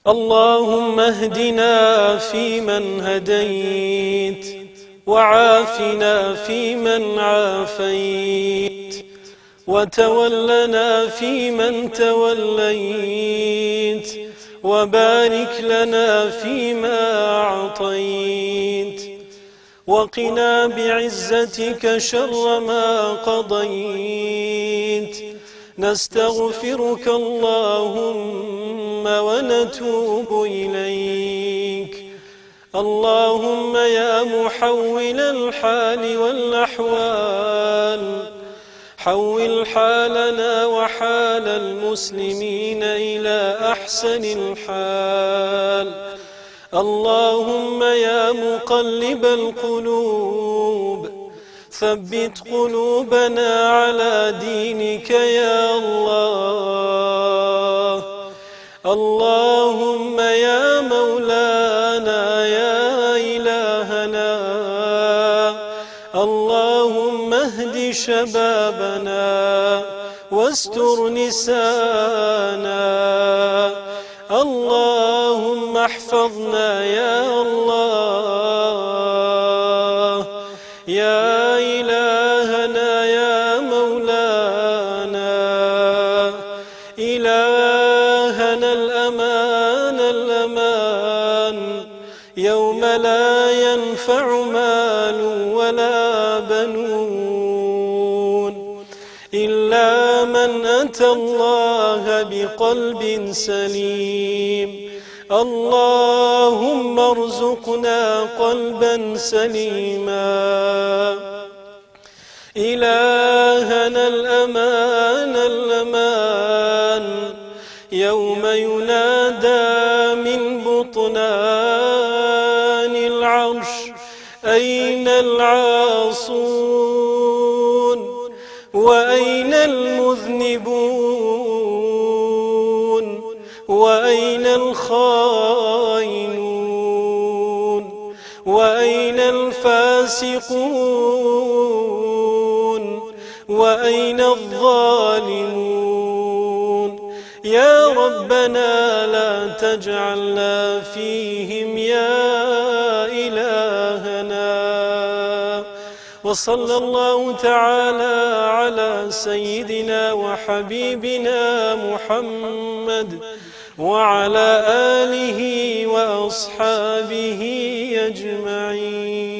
اللهم اهدنا فيمن هديت، وعافنا فيمن عافيت، وتولنا فيمن توليت، وبارك لنا فيما أعطيت، وقنا بعزتك شر ما قضيت. نستغفرك اللهم ونتوب إليك. اللهم يا محول الحال والأحوال، حول حالنا وحال المسلمين إلى أحسن الحال. اللهم يا مقلب القلوب، ثبت قلوبنا على دينك يا الله. اللهم يا مولانا يا إلهنا، اللهم اهد شبابنا واستر نسانا. اللهم احفظنا يا الله، يا إلهنا يا مولانا. إلهنا الأمان الأمان، يوم لا ينفع مال ولا بنون إلا من أتى الله بقلب سليم. اللهم ارزقنا قلبا سليما. إلهنا الأمان الأمان، يوم ينادى من بطنان العرش أين العاصون وأين المذنبون وأين الخائنون وأين الفاسقون وأين الظالمون. يا ربنا لا تجعلنا فيهم يا إلهنا. وصلى الله تعالى على سيدنا وحبيبنا محمد وعلى آله وأصحابه أجمعين.